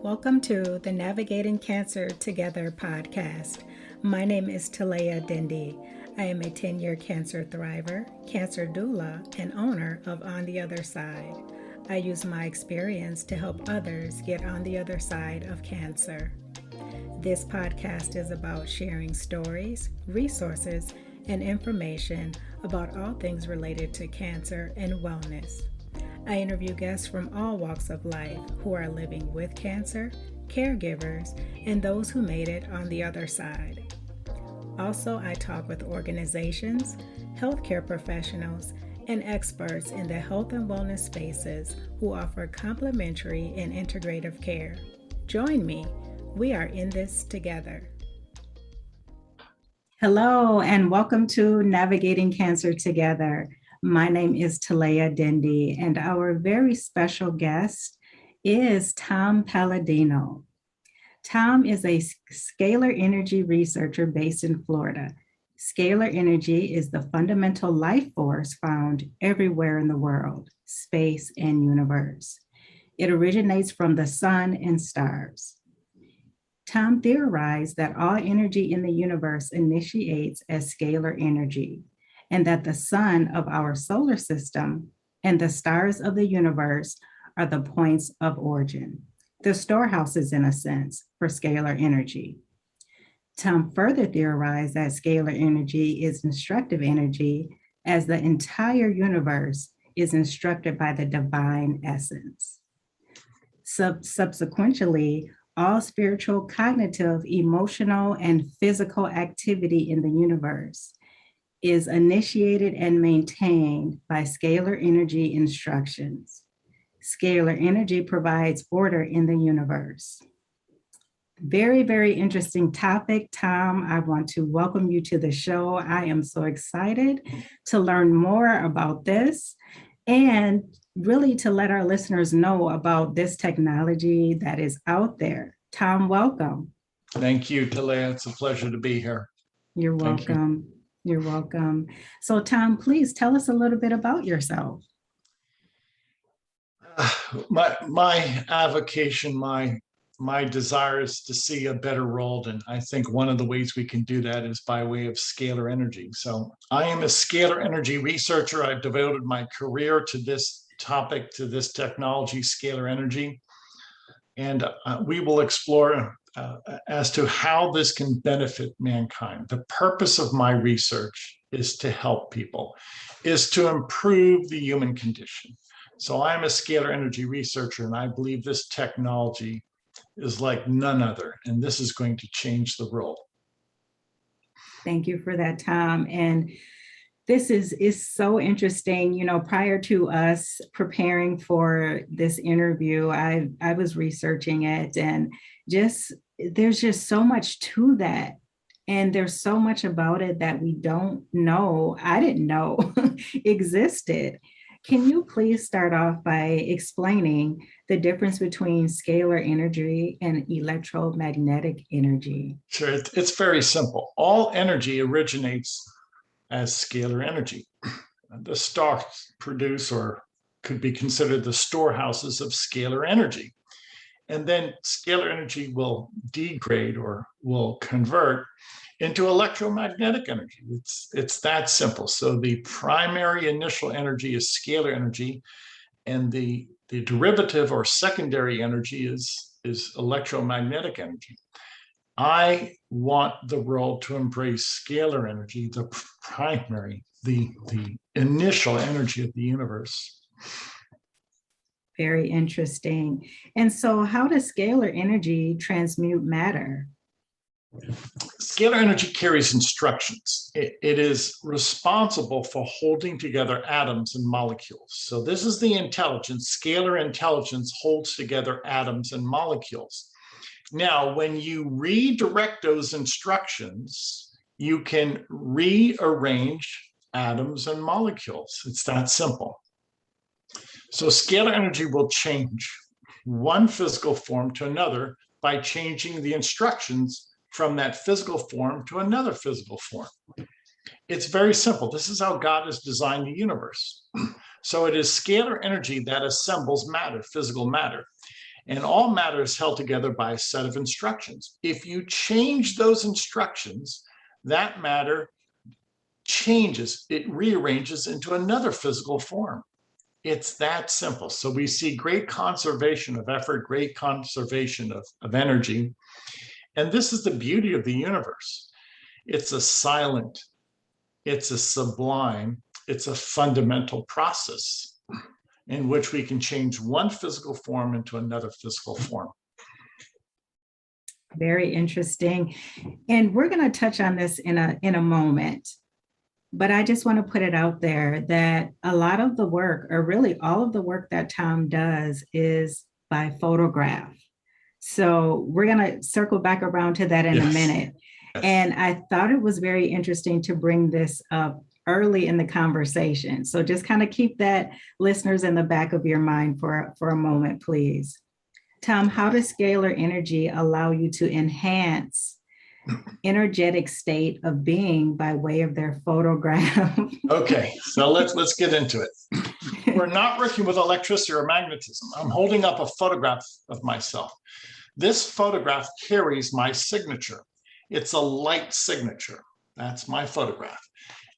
Welcome to the Navigating Cancer Together podcast. My name is Talea Dendi. I am a 10-year cancer thriver, cancer doula, and owner of On the Other Side. I use my experience to help others get on the other side of cancer. This podcast is about sharing stories, resources, and information about all things related to cancer and wellness. I interview guests from all walks of life who are living with cancer, caregivers, and those who made it on the other side. Also, I talk with organizations, healthcare professionals, and experts in the health and wellness spaces who offer complementary and integrative care. Join me. We are in this together. Hello, and welcome to Navigating Cancer Together. My name is Talea Dendi, and our very special guest is Tom Paladino. Tom is a scalar energy researcher based in Florida. Scalar energy is the fundamental life force found everywhere in the world, space, and universe. It originates from the sun and stars. Tom theorized that all energy in the universe initiates as scalar energy, and that the sun of our solar system and the stars of the universe are the points of origin, the storehouses, in a sense, for scalar energy. Tom further theorized that scalar energy is instructive energy, as the entire universe is instructed by the divine essence. Subsequently, all spiritual, cognitive, emotional, and physical activity in the universe is initiated and maintained by scalar energy instructions. Scalar energy provides order in the universe. Very, very interesting topic, Tom. I want to welcome you to the show. I am so excited to learn more about this and really to let our listeners know about this technology that is out there. Tom, welcome. Thank you, Talea. It's a pleasure to be here. You're welcome. You're welcome. So, Tom, please tell us a little bit about yourself. My avocation, my desire is to see a better world. And I think one of the ways we can do that is by way of scalar energy. So I am a scalar energy researcher. I've devoted my career to this topic, to this technology, scalar energy. And we will explore as to how this can benefit mankind. The purpose of my research is to help people, is to improve the human condition. So I'm a scalar energy researcher, and I believe this technology is like none other, and this is going to change the world. Thank you for that, Tom. And this is so interesting. You know, prior to us preparing for this interview, I was researching it, and there's just so much to that. And there's so much about it that we don't know, I didn't know existed. Can you please start off by explaining the difference between scalar energy and electromagnetic energy? Sure, it's very simple. All energy originates as scalar energy. The stars produce, or could be considered, the storehouses of scalar energy. And then scalar energy will degrade or will convert into electromagnetic energy. It's that simple. So the primary initial energy is scalar energy, and the derivative or secondary energy is electromagnetic energy. I want the world to embrace scalar energy, the primary, the initial energy of the universe. Very interesting. And so how does scalar energy transmute matter? Scalar energy carries instructions. It is responsible for holding together atoms and molecules. So this is the intelligence. Scalar intelligence holds together atoms and molecules. Now, when you redirect those instructions, you can rearrange atoms and molecules. It's that simple. So scalar energy will change one physical form to another by changing the instructions from that physical form to another physical form. It's very simple. This is how God has designed the universe. So it is scalar energy that assembles matter, physical matter. And all matter is held together by a set of instructions. If you change those instructions, that matter changes, it rearranges into another physical form. It's that simple. So we see great conservation of effort, great conservation of energy. And this is the beauty of the universe. It's a silent, it's a sublime, it's a fundamental process in which we can change one physical form into another physical form. Very interesting. And we're going to touch on this in a moment. But I just want to put it out there that a lot of the work, or really all of the work that Tom does, is by photograph. So we're going to circle back around to that in a minute. Yes. And I thought it was very interesting to bring this up early in the conversation. So just kind of keep that, listeners, in the back of your mind for a moment, please. Tom, how does scalar energy allow you to enhance energetic state of being by way of their photograph? Okay, so let's get into it. We're not working with electricity or magnetism. I'm holding up a photograph of myself. This photograph carries my signature. It's a light signature. That's my photograph.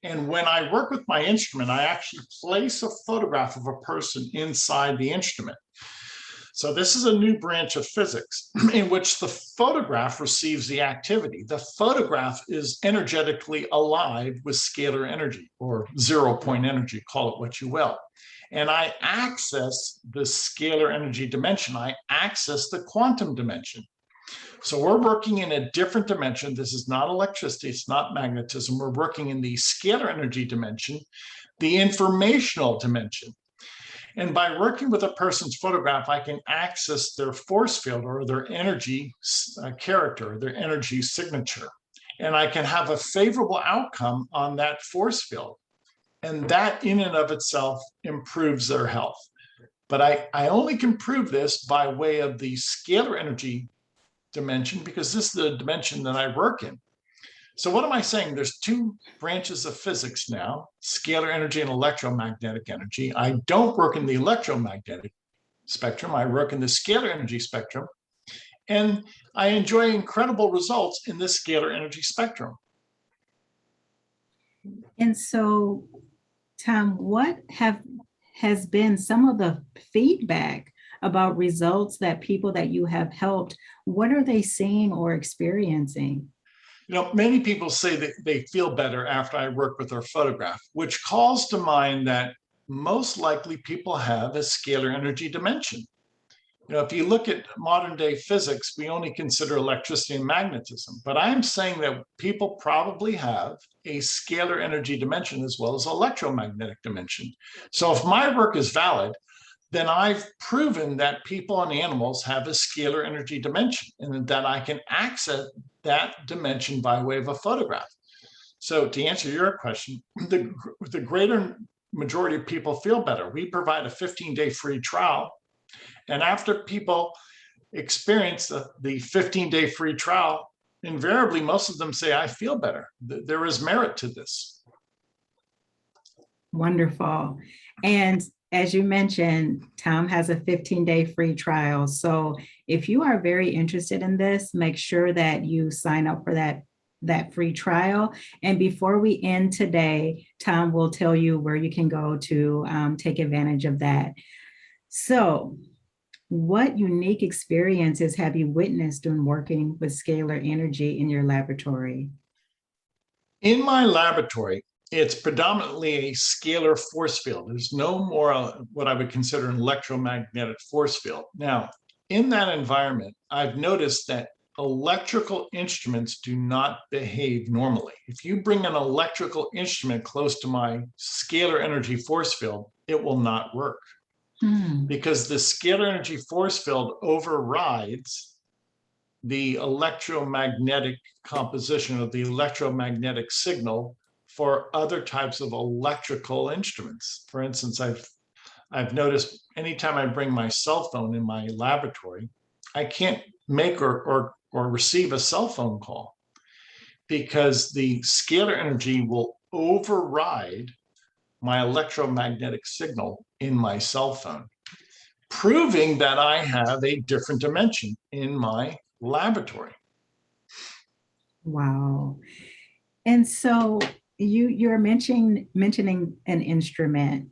And when I work with my instrument, I actually place a photograph of a person inside the instrument. So this is a new branch of physics in which the photograph receives the activity. The photograph is energetically alive with scalar energy, or 0-point energy, call it what you will. And I access the scalar energy dimension. I access the quantum dimension. So we're working in a different dimension. This is not electricity, it's not magnetism. We're working in the scalar energy dimension, the informational dimension. And by working with a person's photograph, I can access their force field, or their energy character, their energy signature. And I can have a favorable outcome on that force field. And that in and of itself improves their health. But I only can prove this by way of the scalar energy dimension, because this is the dimension that I work in. So what am I saying? There's two branches of physics now, scalar energy and electromagnetic energy. I don't work in the electromagnetic spectrum. I work in the scalar energy spectrum. And I enjoy incredible results in the scalar energy spectrum. And so, Tom, what has been some of the feedback about results that people that you have helped, what are they seeing or experiencing? You know, many people say that they feel better after I work with their photograph, which calls to mind that most likely people have a scalar energy dimension. You know, if you look at modern day physics, we only consider electricity and magnetism, but I'm saying that people probably have a scalar energy dimension as well as electromagnetic dimension. So if my work is valid, then I've proven that people and animals have a scalar energy dimension, and that I can access that dimension by way of a photograph. So to answer your question, the greater majority of people feel better. We provide a 15-day free trial. And after people experience the 15-day free trial, invariably, most of them say, I feel better. There is merit to this. Wonderful. And as you mentioned, Tom has a 15-day free trial. So if you are very interested in this, make sure that you sign up for that free trial. And before we end today, Tom will tell you where you can go to take advantage of that. So what unique experiences have you witnessed in working with scalar energy in your laboratory? In my laboratory, it's predominantly a scalar force field. There's no more what I would consider an electromagnetic force field. Now, in that environment, I've noticed that electrical instruments do not behave normally. If you bring an electrical instrument close to my scalar energy force field, it will not work. Because the scalar energy force field overrides the electromagnetic composition of the electromagnetic signal for other types of electrical instruments. For instance, I've noticed anytime I bring my cell phone in my laboratory, I can't make or receive a cell phone call, because the scalar energy will override my electromagnetic signal in my cell phone. proving that I have a different dimension in my laboratory. Wow. And so you're mentioning an instrument.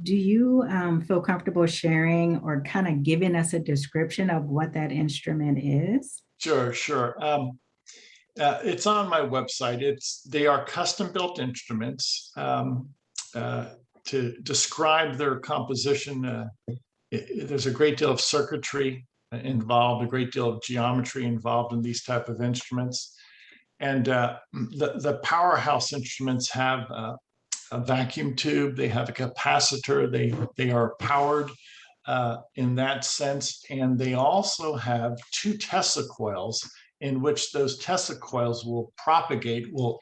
Do you feel comfortable sharing or kind of giving us a description of what that instrument is? Sure, sure. It's on my website. They are custom built instruments. To describe their composition, there's a great deal of circuitry involved, a great deal of geometry involved in these type of instruments. And the powerhouse instruments have a vacuum tube, they have a capacitor, they are powered in that sense. And they also have 2 Tesla coils in which those Tesla coils will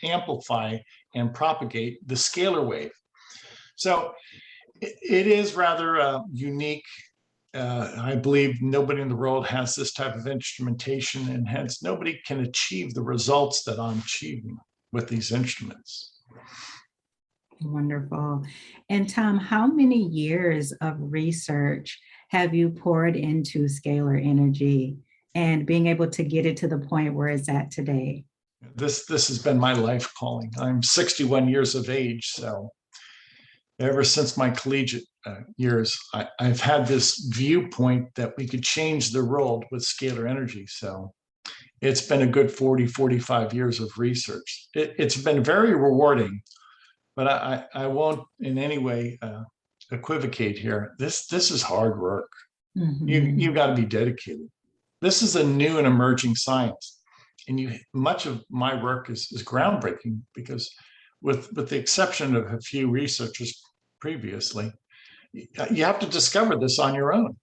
amplify and propagate the scalar wave. So it is rather unique. I believe nobody in the world has this type of instrumentation, and hence nobody can achieve the results that I'm achieving with these instruments. Wonderful. And Tom, how many years of research have you poured into scalar energy and being able to get it to the point where it's at today? This has been my life calling. I'm 61 years of age, so ever since my collegiate years, I've had this viewpoint that we could change the world with scalar energy. So it's been a good 40, 45 years of research. It's been very rewarding, but I won't in any way equivocate here. This is hard work. Mhm. You've got to be dedicated. This is a new and emerging science. And much of my work is groundbreaking because with the exception of a few researchers previously, you have to discover this on your own.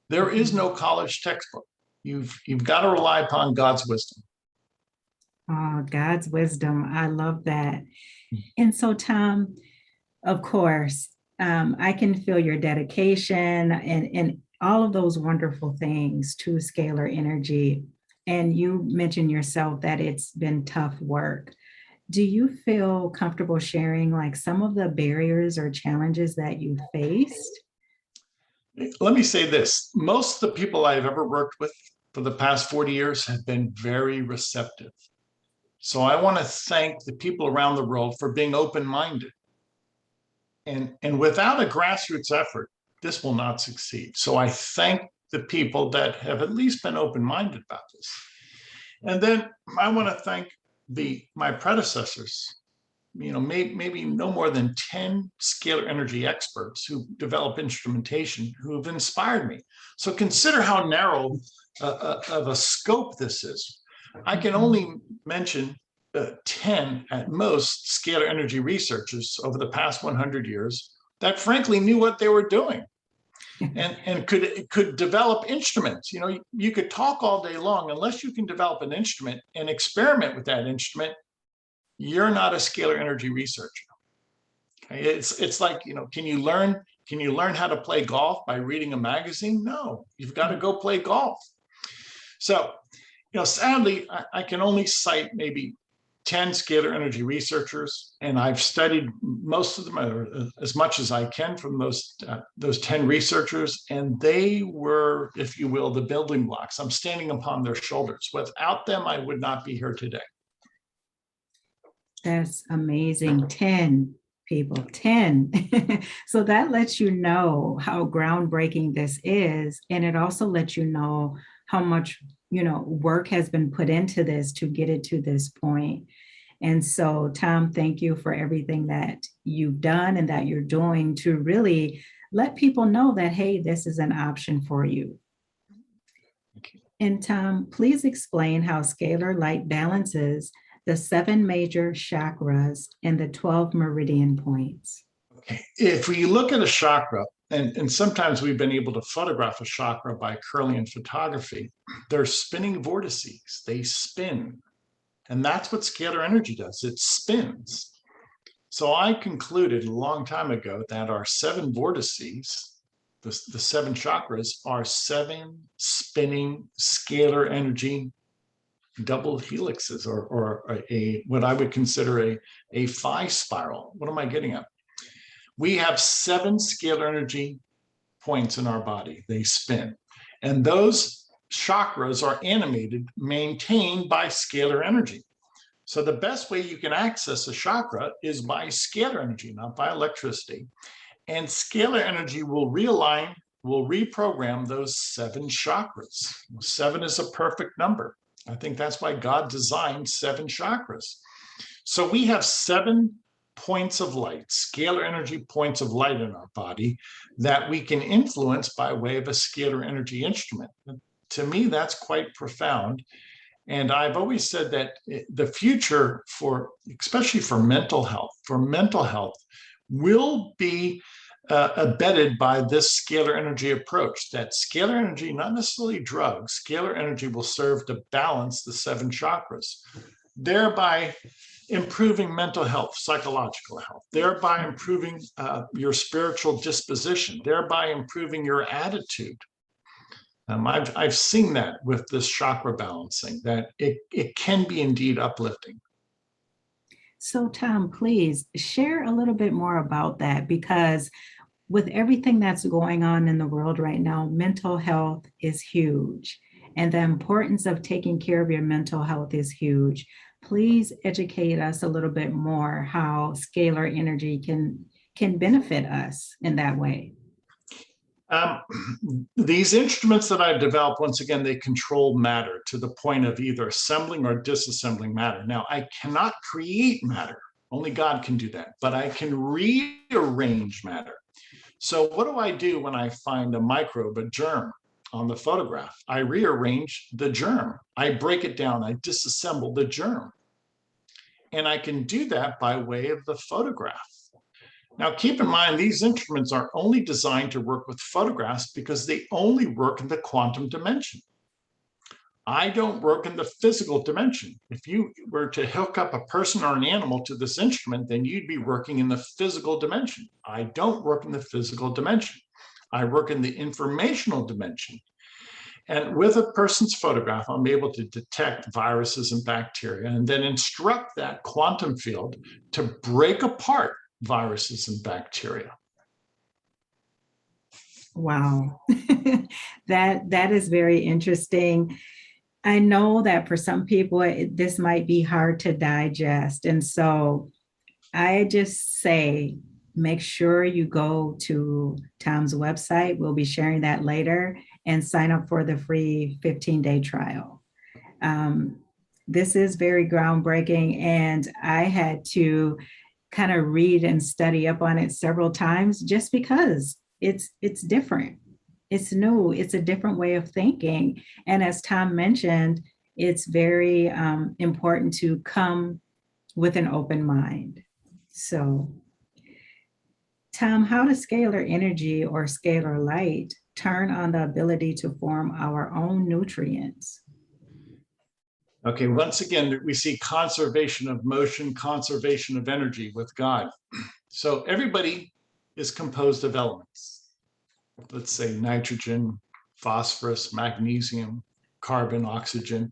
There is no college textbook. You've got to rely upon God's wisdom. Oh, God's wisdom. I love that. And so, Tom, of course, I can feel your dedication and all of those wonderful things to scalar energy. And you mentioned yourself that it's been tough work. Do you feel comfortable sharing like some of the barriers or challenges that you faced? Let me say this. Most of the people I've ever worked with for the past 40 years have been very receptive. So I want to thank the people around the world for being open-minded. And without a grassroots effort, this will not succeed. So I thank the people that have at least been open-minded about this. And then I want to thank my predecessors, maybe no more than 10 scalar energy experts who develop instrumentation who have inspired me. So consider how narrow of a scope this is. I can only mention 10 at most scalar energy researchers over the past 100 years that frankly knew what they were doing and could develop instruments. You could talk all day long. Unless you can develop an instrument and experiment with that instrument, you're not a scalar energy researcher. Okay? It's like, can you learn how to play golf by reading a magazine? No, you've got to go play golf. So, sadly, I can only cite maybe 10 scalar energy researchers, and I've studied most of them, or as much as I can, from those 10 researchers, and they were, if you will, the building blocks. I'm standing upon their shoulders. Without them, I would not be here today. That's amazing. 10 people, 10. So that lets you know how groundbreaking this is. And it also lets you know how much, work has been put into this to get it to this point. And so, Tom, thank you for everything that you've done and that you're doing to really let people know that, hey, this is an option for you. And Tom, please explain how scalar light balances the 7 major chakras and the 12 meridian points. Okay. If we look at a chakra, and sometimes we've been able to photograph a chakra by Kirlian photography, they're spinning vortices. They spin. And that's what scalar energy does. It spins. So I concluded a long time ago that our 7 vortices, the 7 chakras, are 7 spinning scalar energy double helixes, or what I would consider a phi spiral. What am I getting at? We have 7 scalar energy points in our body. They spin. And those chakras are animated, maintained by scalar energy. So the best way you can access a chakra is by scalar energy, not by electricity. And scalar energy will realign, will reprogram those 7 chakras. 7 is a perfect number. I think that's why God designed 7 chakras. So we have 7 points of light, scalar energy points of light in our body that we can influence by way of a scalar energy instrument. To me, that's quite profound. And I've always said that the future for, especially for mental health will be abetted by this scalar energy approach. That scalar energy, not necessarily drugs, scalar energy will serve to balance the 7 chakras, thereby improving mental health, psychological health, thereby improving your spiritual disposition, thereby improving your attitude. I've seen that with this chakra balancing, that it can be indeed uplifting. So Tom, please share a little bit more about that, because with everything that's going on in the world right now, mental health is huge. And the importance of taking care of your mental health is huge. Please educate us a little bit more how scalar energy can benefit us in that way. These instruments that I've developed, once again, they control matter to the point of either assembling or disassembling matter. Now, I cannot create matter. Only God can do that. But I can rearrange matter. So what do I do when I find a microbe, a germ on the photograph? I rearrange the germ. I break it down. I disassemble the germ. And I can do that by way of the photograph. Now, keep in mind, these instruments are only designed to work with photographs because they only work in the quantum dimension. I don't work in the physical dimension. If you were to hook up a person or an animal to this instrument, then you'd be working in the physical dimension. I don't work in the physical dimension. I work in the informational dimension. And with a person's photograph, I'm able to detect viruses and bacteria and then instruct that quantum field to break apart viruses and bacteria. Wow, that is very interesting. I know that for some people, this might be hard to digest. And so I just say, make sure you go to Tom's website. We'll be sharing that later, and sign up for the free 15-day trial. This is very groundbreaking, and I had to kind of read and study up on it several times just because it's different. It's new. It's a different way of thinking. And as Tom mentioned, it's very important to come with an open mind. So, Tom, how does scalar energy or scalar light turn on the ability to form our own nutrients? Okay, once again, we see conservation of motion, conservation of energy with God. So everybody is composed of elements. Let's say nitrogen, phosphorus, magnesium, carbon, oxygen.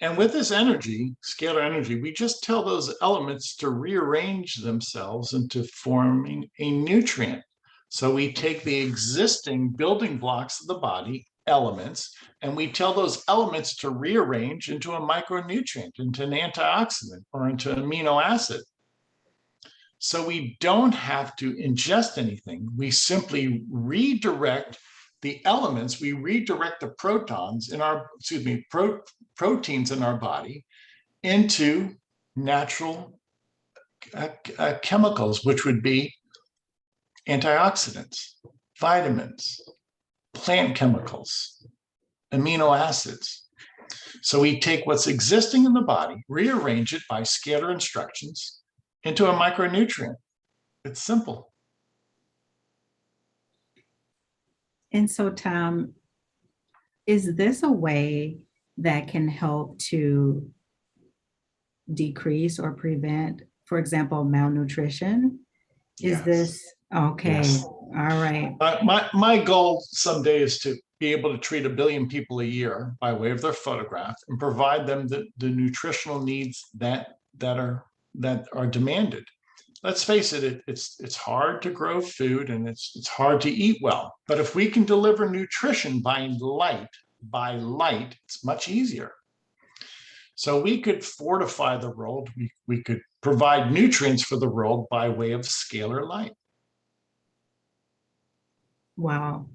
And with this energy, scalar energy, we just tell those elements to rearrange themselves into forming a nutrient. So we take the existing building blocks of the body, elements, and we tell those elements to rearrange into a micronutrient, into an antioxidant, or into an amino acid. So we don't have to ingest anything. We simply redirect the elements, we redirect the protons in our, proteins in our body into natural chemicals, which would be antioxidants, vitamins, plant chemicals, amino acids. So we take what's existing in the body, rearrange it by scalar instructions into a micronutrient. It's simple. And so, Tom, is this a way that can help to decrease or prevent, for example, malnutrition? Is this okay? Yes. All right. My goal someday is to be able to treat 1 billion people a year by way of their photograph and provide them the nutritional needs that are demanded. let's face it, it's hard to grow food and it's hard to eat well. But if we can deliver nutrition by light, it's much easier. So we could fortify the world. We could provide nutrients for the world by way of scalar light. Wow.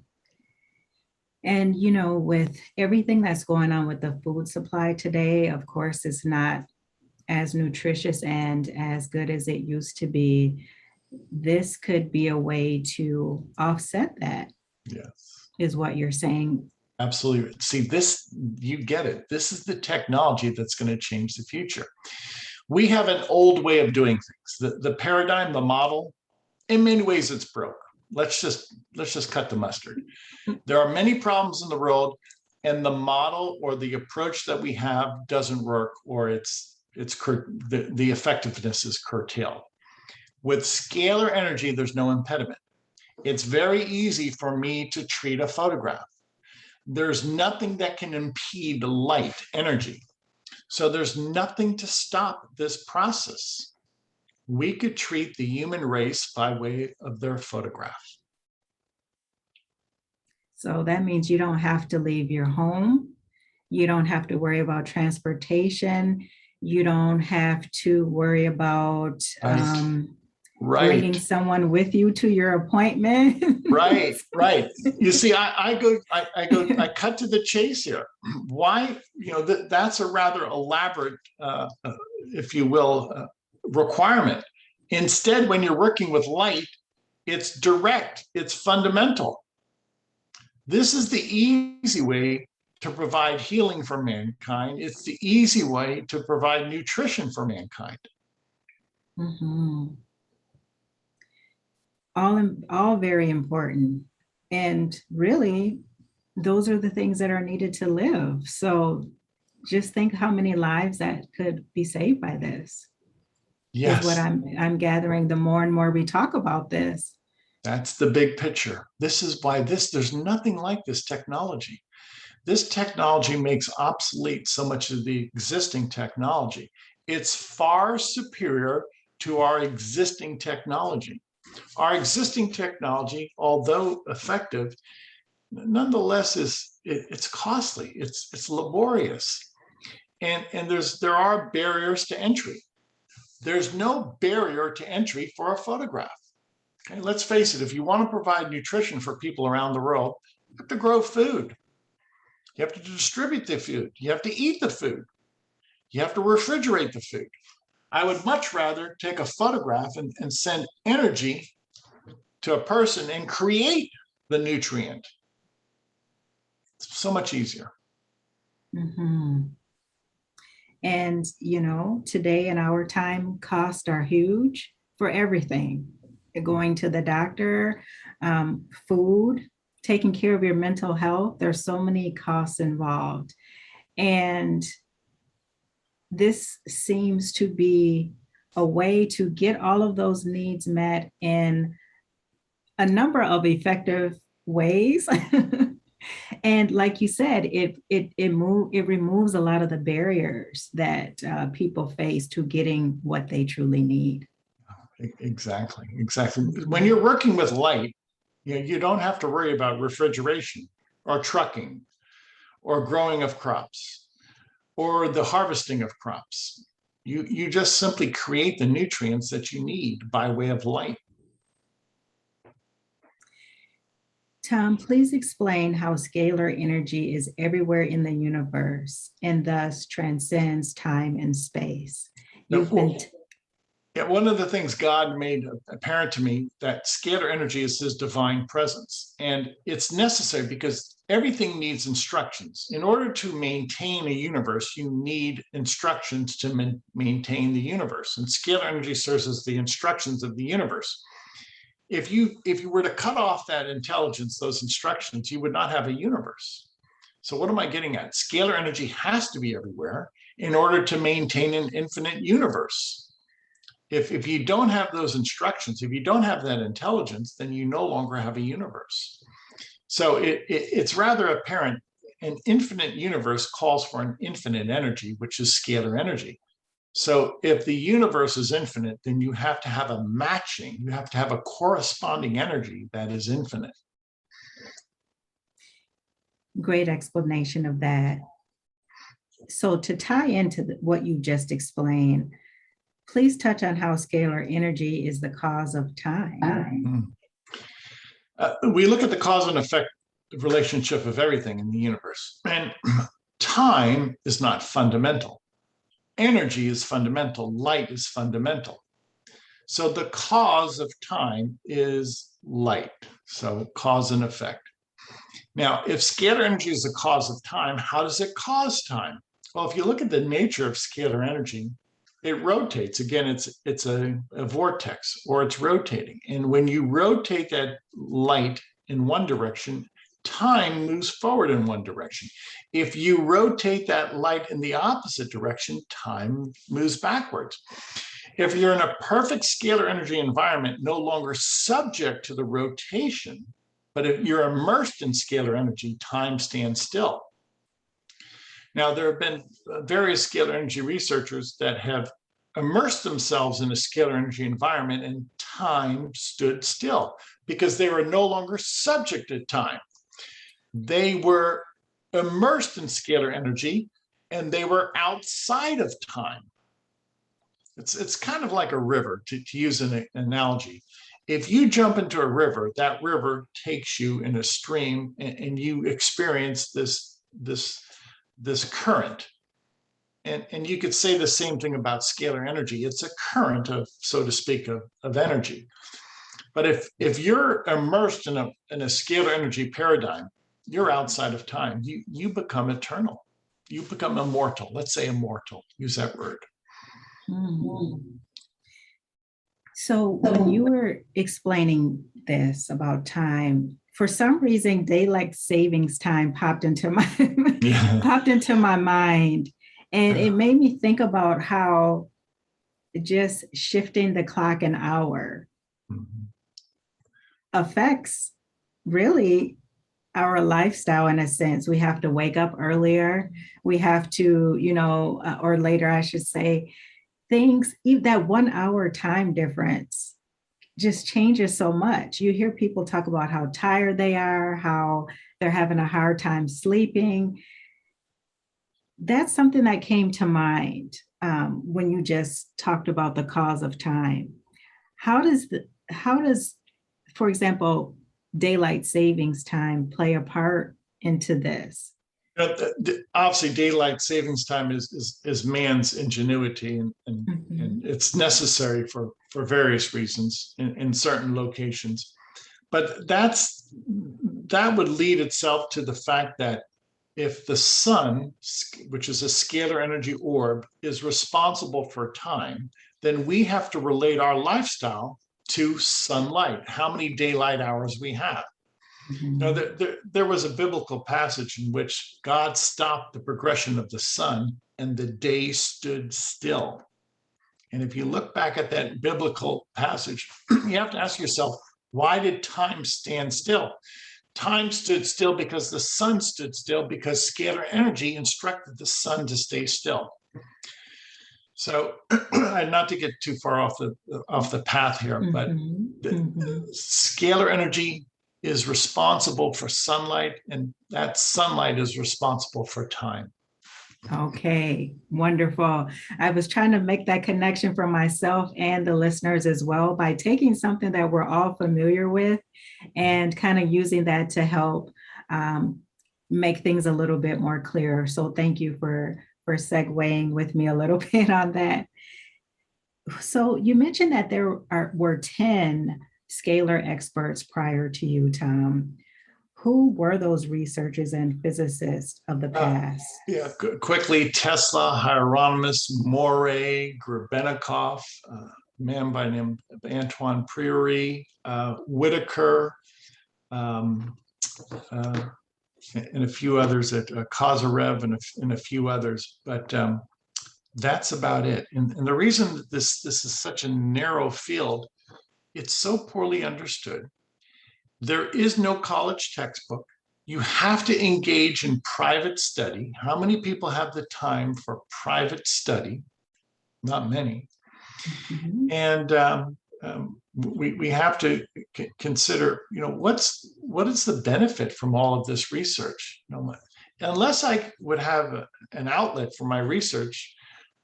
And, you know, with everything that's going on with the food supply today, of course, it's not as nutritious and as good as it used to be. This could be a way to offset that, Yes, is what you're saying. absolutely. See, this, you get it. This is the technology that's going to change the future. We have an old way of doing things. The paradigm, the model, in many ways it's broke. Let's just cut the mustard. There are many problems in the world, and the model or the approach that we have doesn't work, or the effectiveness is curtailed. With scalar energy, there's no impediment. It's very easy for me to treat a photograph. There's nothing that can impede light energy. So there's nothing to stop this process. We could treat the human race by way of their photograph. So that means you don't have to leave your home. You don't have to worry about transportation. You don't have to worry about bringing someone with you to your appointment. Right. You see, I cut to the chase here. Why? You know, that's a rather elaborate, if you will, requirement. Instead, when you're working with light, it's direct, it's fundamental. This is the easy way to provide healing for mankind. It's the easy way to provide nutrition for mankind. Mm-hmm. All very important. And really, those are the things that are needed to live. So just think how many lives that could be saved by this. Yes. Is what I'm gathering the more and more we talk about this. That's the big picture. This is why there's nothing like this technology. This technology makes obsolete so much of the existing technology. It's far superior to our existing technology. Our existing technology, although effective, nonetheless it's costly, it's laborious, and there are barriers to entry. There's no barrier to entry for a photograph. Okay, let's face it, if you want to provide nutrition for people around the world, you have to grow food. You have to distribute the food. You have to eat the food. You have to refrigerate the food. I would much rather take a photograph and send energy to a person and create the nutrient. It's so much easier. Mm-hmm. And, you know, today in our time, costs are huge for everything. Going to the doctor, food, taking care of your mental health. There's so many costs involved. And this seems to be a way to get all of those needs met in a number of effective ways. And like you said, it removes a lot of the barriers that people face to getting what they truly need. Exactly. When you're working with light, you don't have to worry about refrigeration or trucking or growing of crops or the harvesting of crops. You just simply create the nutrients that you need by way of light. Tom, please explain how scalar energy is everywhere in the universe and thus transcends time and space. One of the things God made apparent to me, that scalar energy is his divine presence. And it's necessary because everything needs instructions. In order to maintain a universe, you need instructions to maintain the universe. And scalar energy serves as the instructions of the universe. If you were to cut off that intelligence, those instructions, you would not have a universe. So what am I getting at? Scalar energy has to be everywhere in order to maintain an infinite universe. If you don't have those instructions, if you don't have that intelligence, then you no longer have a universe. So it's rather apparent an infinite universe calls for an infinite energy, which is scalar energy. So if the universe is infinite, then you have to have a matching, you have to have a corresponding energy that is infinite. Great explanation of that. So to tie into what you just explained, please touch on how scalar energy is the cause of time. We look at the cause and effect relationship of everything in the universe. And time is not fundamental. Energy is fundamental. Light is fundamental. So the cause of time is light. So cause and effect. Now, if scalar energy is the cause of time, how does it cause time? Well, if you look at the nature of scalar energy, it rotates. Again, it's a vortex, or it's rotating. And when you rotate that light in one direction, time moves forward in one direction. If you rotate that light in the opposite direction, time moves backwards. If you're in a perfect scalar energy environment, no longer subject to the rotation, but if you're immersed in scalar energy, time stands still. Now, there have been various scalar energy researchers that have immersed themselves in a scalar energy environment, and time stood still because they were no longer subject to time. They were immersed in scalar energy and they were outside of time. It's kind of like a river, to use an analogy. If you jump into a river, that river takes you in a stream, and you experience this current. And you could say the same thing about scalar energy. It's a current of, so to speak, of energy. But if you're immersed in a scalar energy paradigm, you're outside of time. You become eternal. You become immortal. Let's say immortal. Use that word. So when you were explaining this about time, for some reason, daylight savings time popped into my mind. And it made me think about how just shifting the clock an hour affects really our lifestyle in a sense. We have to wake up earlier. We have to, or later, I should say, things, even that 1 hour time difference just changes so much. You hear people talk about how tired they are, how they're having a hard time sleeping. That's something that came to mind when you just talked about the cause of time. How does, for example, daylight savings time play a part into this? Obviously, daylight savings time is man's ingenuity, and it's necessary for various reasons in certain locations. But that would lead itself to the fact that if the sun, which is a scalar energy orb, is responsible for time, then we have to relate our lifestyle to sunlight, how many daylight hours we have. Now, there was a biblical passage in which God stopped the progression of the sun and the day stood still. And if you look back at that biblical passage, you have to ask yourself, why did time stand still? Time stood still because the sun stood still, because scalar energy instructed the sun to stay still. So, not to get too far off the path here, but scalar energy is responsible for sunlight, and that sunlight is responsible for time. Okay, wonderful. I was trying to make that connection for myself and the listeners as well by taking something that we're all familiar with and kind of using that to help make things a little bit more clear. So thank you for segueing with me a little bit on that. So you mentioned that there were 10 scalar experts prior to you, Tom. Who were those researchers and physicists of the past? Quickly: Tesla, Hieronymus, Morey, Grebennikov, a man by the name of Antoine Priory, Whitaker, and a few others at Kozyrev, and a few others. But that's about it. And the reason that this is such a narrow field, it's so poorly understood. There is no college textbook. You have to engage in private study. How many people have the time for private study? not many. Mhm. And we have to consider, what is the benefit from all of this research? Unless I would have an outlet for my research,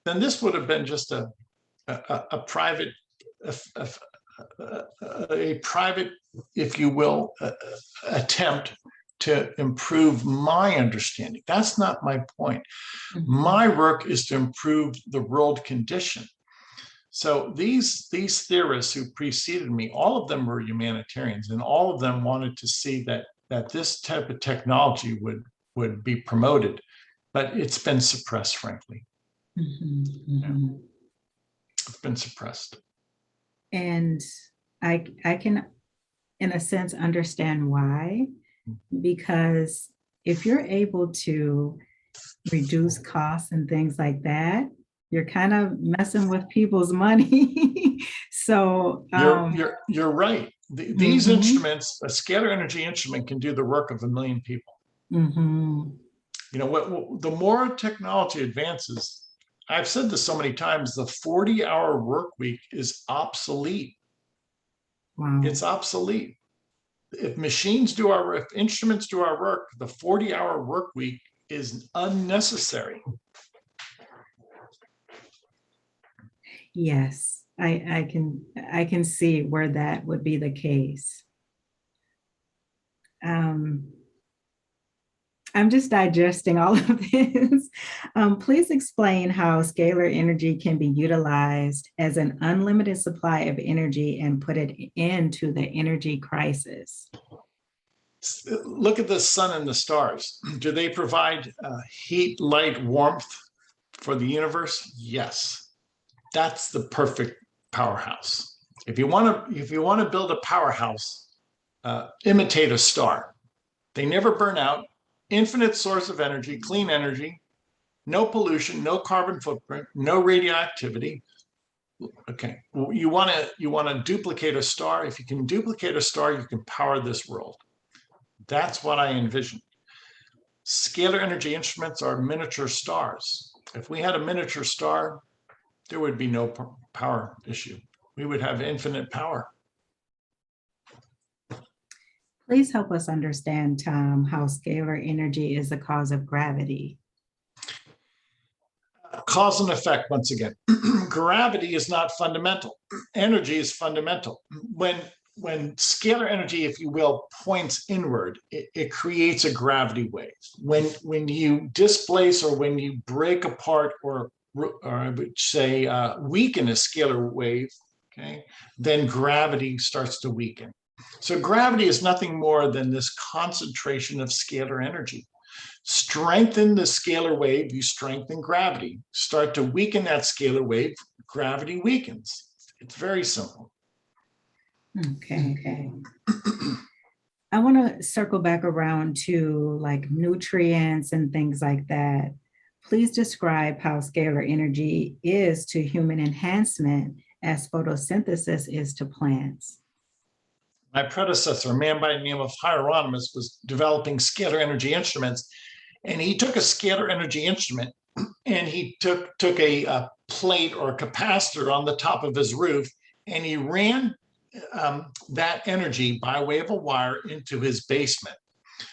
then this would have been just a private, a private, if you will, attempt to improve my understanding. That's not my point. My work is to improve the world condition. So these theorists who preceded me, all of them were humanitarians, and all of them wanted to see that this type of technology would be promoted, but it's been suppressed, frankly. It's been suppressed. And I can, in a sense, understand why, because if you're able to reduce costs and things like that, you're kind of messing with people's money. So you're right. These instruments, a scalar energy instrument, can do the work of 1 million people. The more technology advances, I've said this so many times, the 40-hour work week is obsolete. Wow. It's obsolete. If instruments do our work, the 40-hour work week is unnecessary. Yes, I can see where that would be the case. I'm just digesting all of this. Please explain how scalar energy can be utilized as an unlimited supply of energy and put it into the energy crisis. Look at the sun and the stars. Do they provide heat, light, warmth for the universe? Yes. That's the perfect powerhouse. If you want to build a powerhouse, imitate a star. They never burn out. Infinite source of energy, clean energy, no pollution, no carbon footprint, no radioactivity. Okay, you want to duplicate a star. If you can duplicate a star, you can power this world. That's what I envision. Scalar energy instruments are miniature stars. If we had a miniature star, there would be no power issue. We would have infinite power. Please help us understand, Tom, how scalar energy is the cause of gravity. Cause and effect, once again. Gravity is not fundamental. Energy is fundamental. When scalar energy, if you will, points inward, it creates a gravity wave. When you displace or when you break apart or I would say weaken a scalar wave, okay, then gravity starts to weaken. So gravity is nothing more than this concentration of scalar energy. Strengthen the scalar wave, you strengthen gravity. Start to weaken that scalar wave, gravity weakens. It's very simple. Okay. I want to circle back around to like nutrients and things like that. Please describe how scalar energy is to human enhancement as photosynthesis is to plants. My predecessor, a man by the name of Hieronymus, was developing scalar energy instruments, and he took a scalar energy instrument and he took a plate or a capacitor on the top of his roof, and he ran that energy by way of a wire into his basement.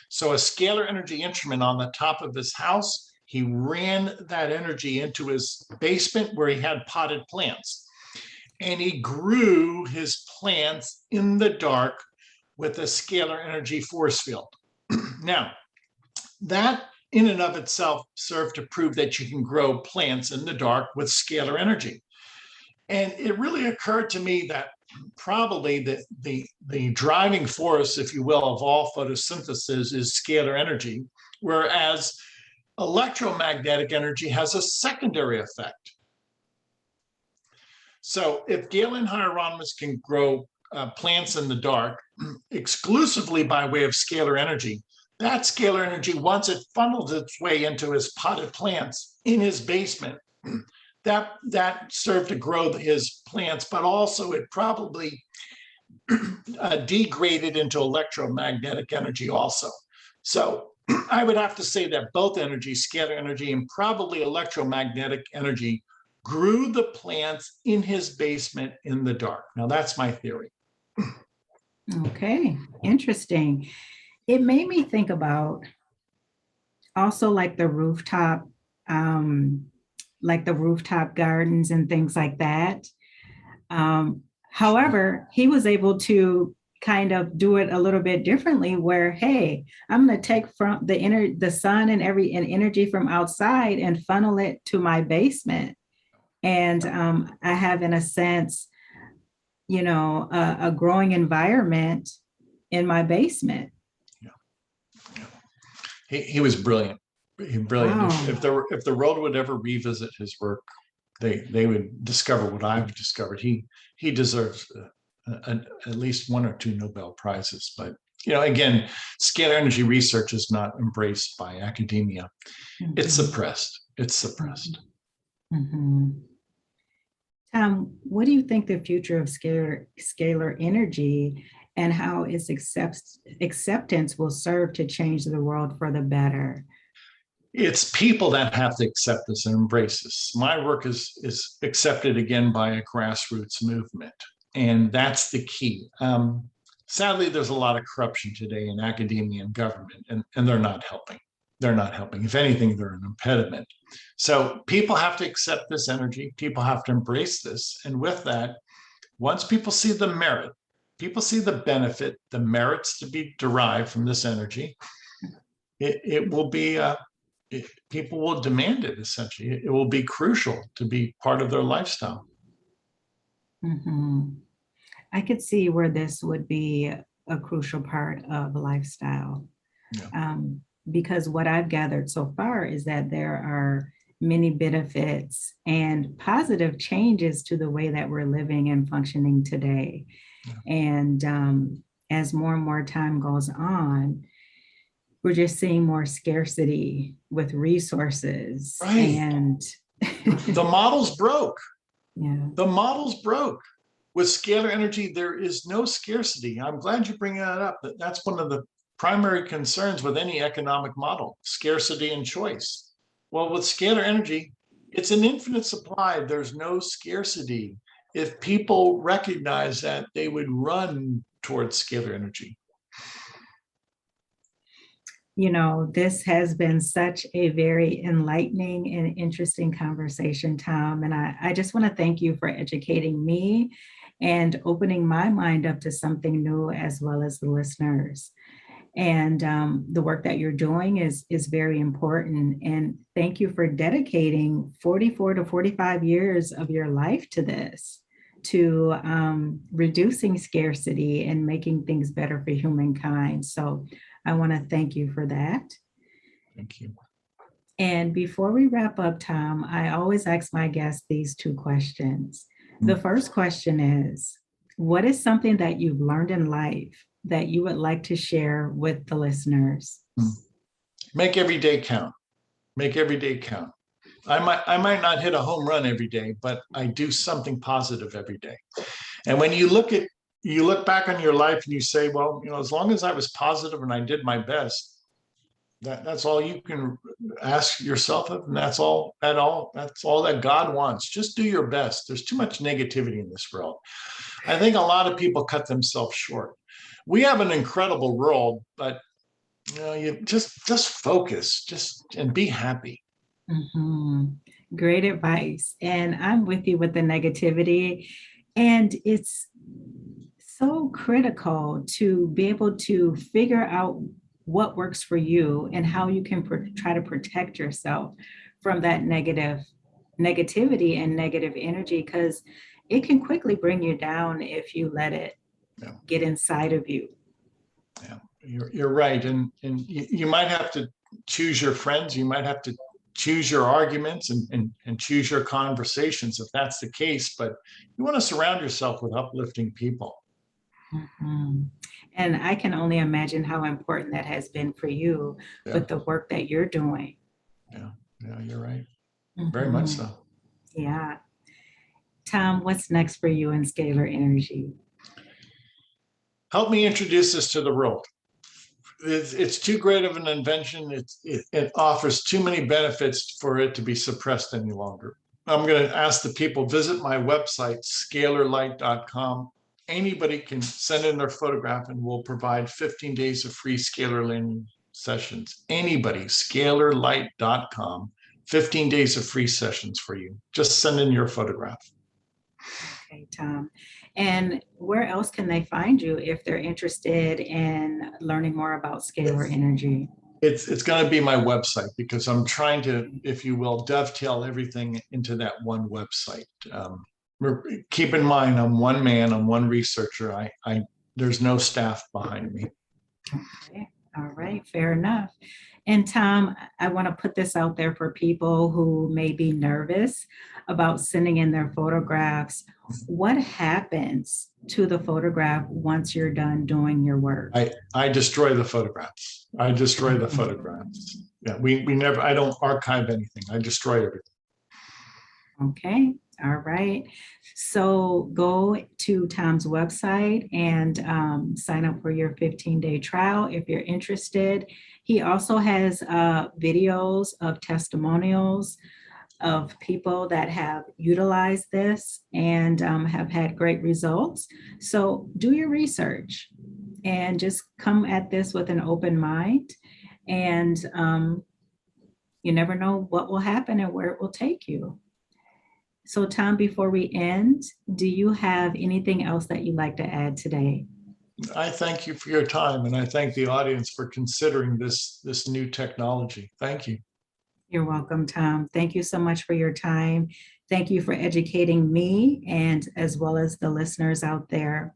So a scalar energy instrument on the top of his house, he ran that energy into his basement where he had potted plants. And he grew his plants in the dark with a scalar energy force field. Now, that in and of itself served to prove that you can grow plants in the dark with scalar energy. And it really occurred to me that probably the driving force, if you will, of all photosynthesis is scalar energy, whereas electromagnetic energy has a secondary effect. So if Galen Hieronymus can grow plants in the dark exclusively by way of scalar energy, that scalar energy, once it funnels its way into his potted plants in his basement, that served to grow his plants, but also it probably degraded into electromagnetic energy also. So I would have to say that both energies, scalar energy and probably electromagnetic energy, grew the plants in his basement in the dark. Now, that's my theory. Okay, interesting. It made me think about also um, like the rooftop gardens and things like that. However, he was able to kind of do it a little bit differently where, hey, I'm going to take from the sun and energy from outside and funnel it to my basement. And I have, in a sense, a growing environment in my basement. Yeah. Yeah. He was brilliant. Brilliant. Wow. If the world would ever revisit his work, they would discover what I've discovered. He deserves at least one or two Nobel Prizes. But again, scalar energy research is not embraced by academia. Mhm. It's suppressed. It's suppressed. Mhm. Tom, what do you think the future of scalar energy and how its acceptance will serve to change the world for the better? It's people that have to accept this and embrace this. My work is accepted again by a grassroots movement, and that's the key. Sadly, there's a lot of corruption today in academia and government, and they're not helping. They're not helping. If anything, they're an impediment. So people have to accept this energy. People have to embrace this. And with that, once people see the merit, people see the benefit, the merits to be derived from this energy, it will be, people will demand it, essentially. It will be crucial to be part of their lifestyle. Mhm. I could see where this would be a crucial part of a lifestyle. Yeah. Because what I've gathered so far is that there are many benefits and positive changes to the way that we're living and functioning today. Yeah. And as more and more time goes on, we're just seeing more scarcity with resources. Right. And the model's broke. Yeah. The model's broke. With scalar energy, there is no scarcity. I'm glad you bring that up. That's one of the primary concerns with any economic model, scarcity and choice. Well, with scalar energy, it's an infinite supply. There's no scarcity. If people recognize that, they would run towards scalar energy. This has been such a very enlightening and interesting conversation, Tom. And I just want to thank you for educating me and opening my mind up to something new, as well as the listeners. And the work that you're doing is very important. And thank you for dedicating 44 to 45 years of your life to this, to reducing scarcity and making things better for humankind. So I want to thank you for that. Thank you. And before we wrap up, Tom, I always ask my guests these two questions. The first question is, what is something that you've learned in life that you would like to share with the listeners? Make every day count. Make every day count. I might not hit a home run every day, but I do something positive every day. And when you look back on your life and you say, well, as long as I was positive and I did my best, that's all you can ask yourself of, and that's all that God wants. Just do your best. There's too much negativity in this world. I think a lot of people cut themselves short. We have an incredible world, but you just focus, and be happy. Mm-hmm. Great advice. And I'm with you with the negativity. And it's so critical to be able to figure out what works for you and how you can try to protect yourself from that negativity and negative energy, because it can quickly bring you down if you let it get inside of you. Yeah, you're right. And you might have to choose your friends. You might have to choose your arguments and choose your conversations if that's the case. But you want to surround yourself with uplifting people. Mm-hmm. And I can only imagine how important that has been for you with the work that you're doing. Yeah, you're right. Mm-hmm. Very much so. Yeah. Tom, what's next for you in scalar energy? Help me introduce this to the world. It's too great of an invention. It offers too many benefits for it to be suppressed any longer. I'm going to ask the people, visit my website, scalarlight.com. Anybody can send in their photograph and we'll provide 15 days of free scalar learning sessions. Anybody, scalarlight.com, 15 days of free sessions for you. Just send in your photograph. Okay, Tom. And where else can they find you if they're interested in learning more about scalar energy? It's going to be my website because I'm trying to, if you will, dovetail everything into that one website. Keep in mind, I'm one man, I'm one researcher. There's no staff behind me. Okay. All right, fair enough. And Tom, I want to put this out there for people who may be nervous about sending in their photographs. What happens to the photograph once you're done doing your work? I destroy the photographs. I destroy the photographs. Yeah, we never, I don't archive anything. I destroy everything. Okay, all right. So go to Tom's website and sign up for your 15-day trial if you're interested. He also has videos of testimonials of people that have utilized this and have had great results. So do your research and just come at this with an open mind. And you never know what will happen and where it will take you. So Tom, before we end, do you have anything else that you'd like to add today? I thank you for your time, and I thank the audience for considering this new technology. Thank you. You're welcome, Tom. Thank you so much for your time. Thank you for educating me and as well as the listeners out there.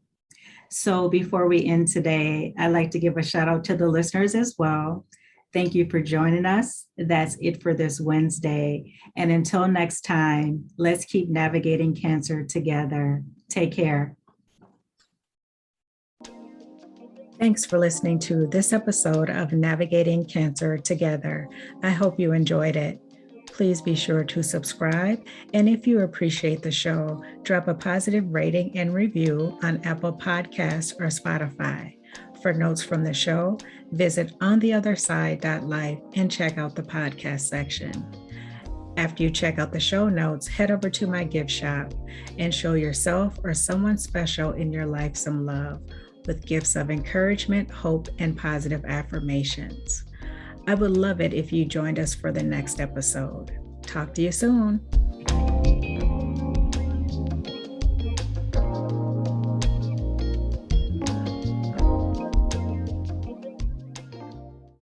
So before we end today, I'd like to give a shout out to the listeners as well. Thank you for joining us. That's it for this Wednesday. And until next time, let's keep navigating cancer together. Take care. Thanks for listening to this episode of Navigating Cancer Together. I hope you enjoyed it. Please be sure to subscribe. And if you appreciate the show, drop a positive rating and review on Apple Podcasts or Spotify. For notes from the show, visit ontheotherside.life and check out the podcast section. After you check out the show notes, head over to my gift shop and show yourself or someone special in your life some love with gifts of encouragement, hope, and positive affirmations. I would love it if you joined us for the next episode. Talk to you soon.